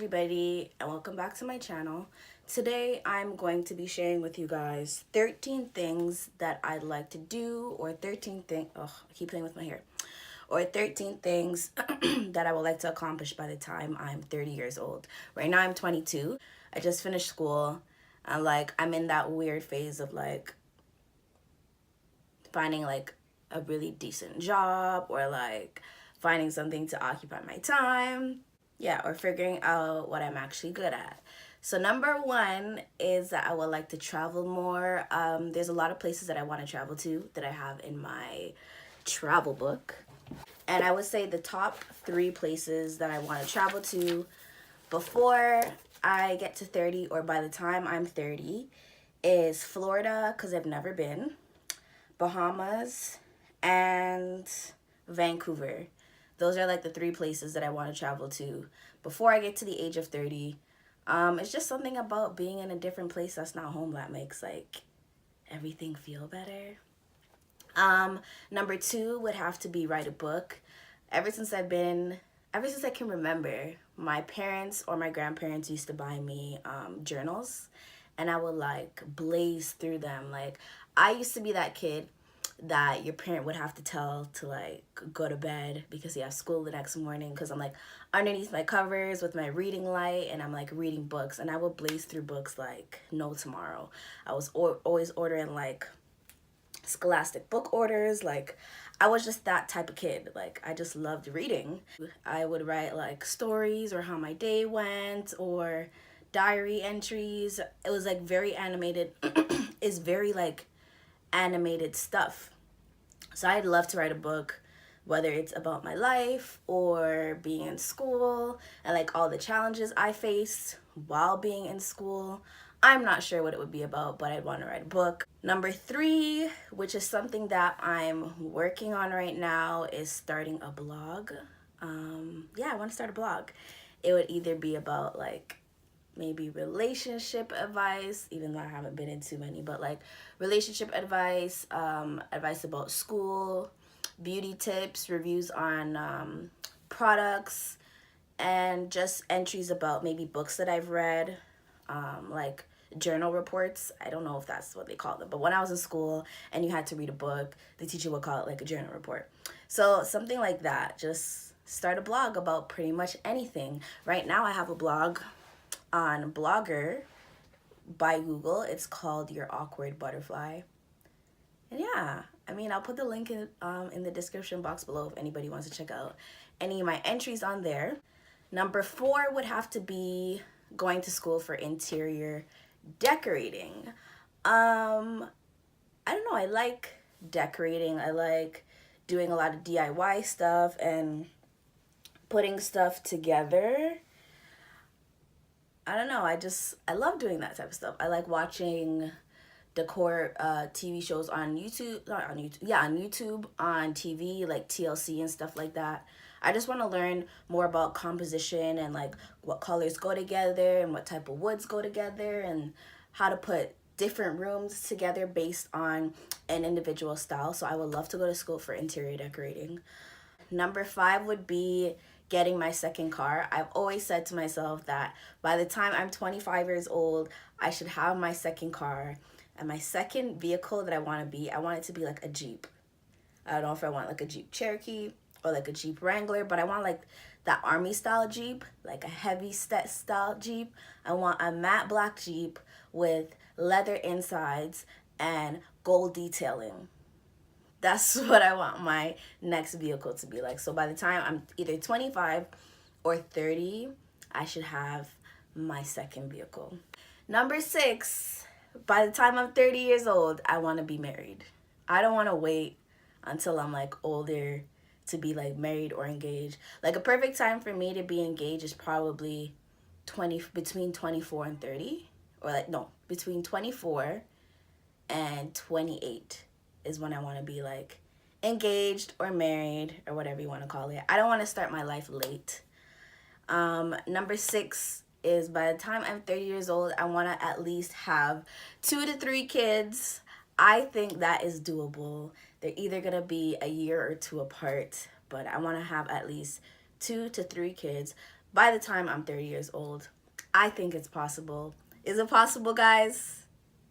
everybody, and welcome back to my channel. Today I'm going to be sharing with you guys 13 things that I'd like to do, or 13 things, I keep playing with my hair, or 13 things that I would like to accomplish by the time I'm 30 years old. Right now I'm 22. I just finished school, and I'm in that weird phase of finding a really decent job, or finding something to occupy my time. Yeah, or figuring out what I'm actually good at. So number one is that I would like to travel more. There's a lot of places that I want to travel to that I have in my travel book. And I would say the top 3 places that I want to travel to before I get to 30, or by the time I'm 30, is Florida, because I've never been, Bahamas, and Vancouver. Those are the 3 places that I want to travel to before I get to the age of 30. It's just something about being in a different place that's not home that makes everything feel better. Number 2 would have to be write a book. Ever since I can remember, my parents or my grandparents used to buy me journals, and I would blaze through them. I used to be that kid that your parent would have to tell to go to bed because you have school the next morning, because I'm underneath my covers with my reading light, and I'm reading books, and I would blaze through books like no tomorrow. I was always ordering Scholastic book orders. I was just that type of kid. I just loved reading. I would write stories, or how my day went, or diary entries. It was very animated. It's very animated stuff. So I'd love to write a book, whether it's about my life or being in school, and all the challenges I faced while being in school. I'm not sure what it would be about, but I'd want to write a book. Number 3, which is something that I'm working on right now, is starting a blog. I want to start a blog. It would either be about maybe relationship advice, even though I haven't been in too many, but relationship advice, advice about school, beauty tips, reviews on products, and just entries about maybe books that I've read, journal reports. I don't know if that's what they call them, but when I was in school and you had to read a book, the teacher would call it a journal report. So something like that. Just start a blog about pretty much anything. Right now I have a blog on Blogger by Google. It's called Your Awkward Butterfly. And yeah, I'll put the link in the description box below if anybody wants to check out any of my entries on there. Number 4 would have to be going to school for interior decorating. I don't know, I like decorating. I like doing a lot of DIY stuff and putting stuff together. I don't know, I love doing that type of stuff. I like watching decor TV shows on YouTube, not on YouTube, yeah, on YouTube, on TV, like TLC and stuff like that. I just want to learn more about composition and what colors go together and what type of woods go together, and how to put different rooms together based on an individual style. So I would love to go to school for interior decorating. Number 5 would be getting my second car. I've always said to myself that by the time I'm 25 years old, I should have my second car. And my second vehicle that I want it to be a Jeep. I don't know if I want a Jeep Cherokee or a Jeep Wrangler, but I want that army style Jeep, a heavy set style Jeep. I want a matte black Jeep with leather insides and gold detailing. That's what I want my next vehicle to be like. So by the time I'm either 25 or 30, I should have my second vehicle. Number 6, by the time I'm 30 years old, I want to be married. I don't want to wait until I'm older to be married or engaged. A perfect time for me to be engaged is probably between 24 and 30, or between 24 and 28 is when I want to be engaged or married, or whatever you want to call it. I don't want to start my life late. Number 6 is by the time I'm 30 years old, I want to at least have 2 to 3 kids. I think that is doable. They're either going to be a year or 2 apart, but I want to have at least 2 to 3 kids by the time I'm 30 years old. I think it's possible. Is it possible, guys?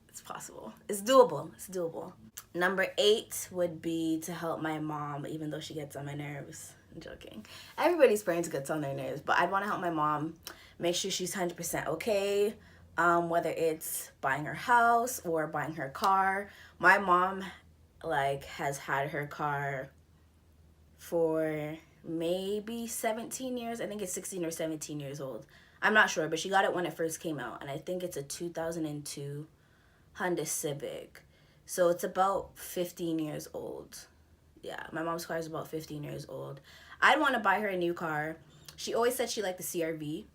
It's possible. It's doable. It's doable. Number 8 would be to help my mom, even though she gets on my nerves. I'm joking. Everybody's parents gets on their nerves, but I'd want to help my mom make sure she's 100% okay. Whether it's buying her house or buying her car. My mom, like, has had her car for maybe 17 years. I think it's 16 or 17 years old. I'm not sure, but she got it when it first came out, and I think it's a 2002 Honda Civic. So it's about 15 years old. Yeah, my mom's car is about 15 years old. I'd want to buy her a new car. She always said she liked the CRV.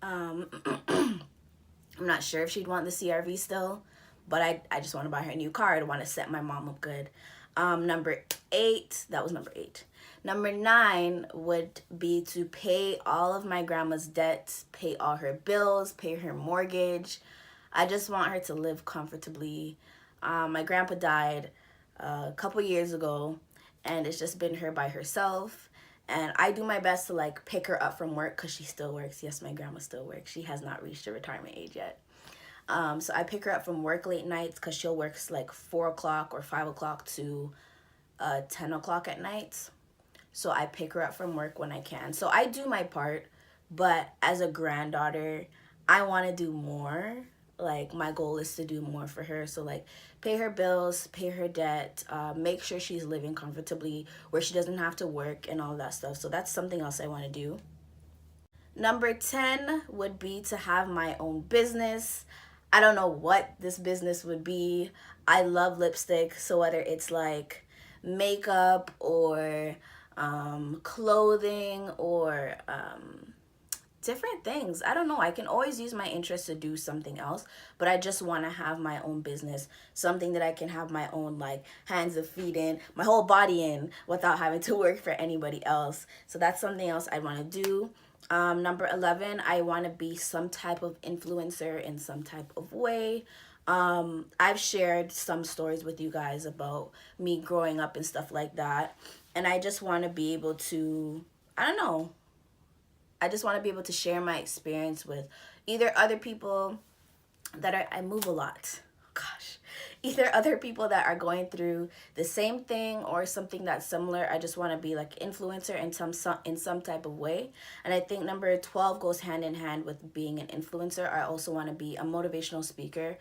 I'm not sure if she'd want the CRV still, but I just want to buy her a new car. I'd want to set my mom up good. Number 8, that was number 8. Number 9 would be to pay all of my grandma's debts, pay all her bills, pay her mortgage. I just want her to live comfortably. My grandpa died a couple years ago, and it's just been her by herself. And I do my best to like pick her up from work because she still works. Yes, my grandma still works. She has not reached her retirement age yet. So I pick her up from work late nights because she'll work like 4 o'clock or 5 o'clock to 10 o'clock at night. So I pick her up from work when I can. So I do my part, but as a granddaughter, I want to do more. Like, my goal is to do more for her. So, like, pay her bills, pay her debt, make sure she's living comfortably where she doesn't have to work and all that stuff. So that's something else I want to do. Number 10 would be to have my own business. I don't know what this business would be. I love lipstick. So whether it's like makeup or clothing or different things. I don't know. I can always use my interest to do something else, but I just want to have my own business, something that I can have my own like hands and feet in, my whole body in without having to work for anybody else. So that's something else I want to do. Number 11, I want to be some type of influencer in some type of way. I've shared some stories with you guys about me growing up and stuff like that. And I just want to be able to, I don't know, I just want to be able to share my experience with either other people that are, I move a lot. Gosh, either other people that are going through the same thing or something that's similar. I just want to be like influencer in some type of way. And I think number 12 goes hand in hand with being an influencer. I also want to be a motivational speaker,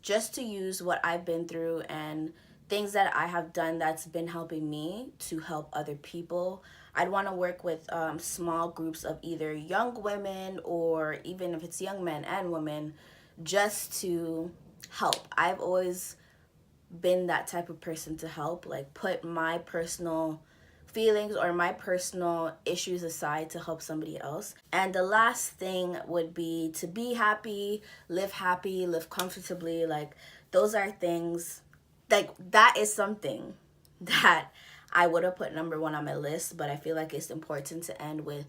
just to use what I've been through and things that I have done that's been helping me to help other people. I'd want to work with small groups of either young women or even if it's young men and women, just to help. I've always been that type of person to help, like put my personal feelings or my personal issues aside to help somebody else. And the last thing would be to be happy, live comfortably. Like, those are things, like, that is something that I would have put number 1 on my list, but I feel like it's important to end with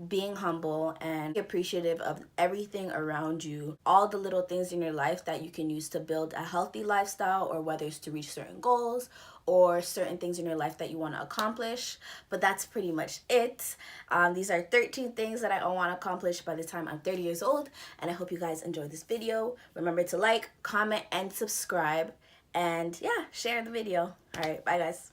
being humble and appreciative of everything around you, all the little things in your life that you can use to build a healthy lifestyle, or whether it's to reach certain goals or certain things in your life that you want to accomplish. But that's pretty much it. These are 13 things that I want to accomplish by the time I'm 30 years old, and I hope you guys enjoyed this video. Remember to like, comment, and subscribe, and yeah, share the video. All right, bye guys.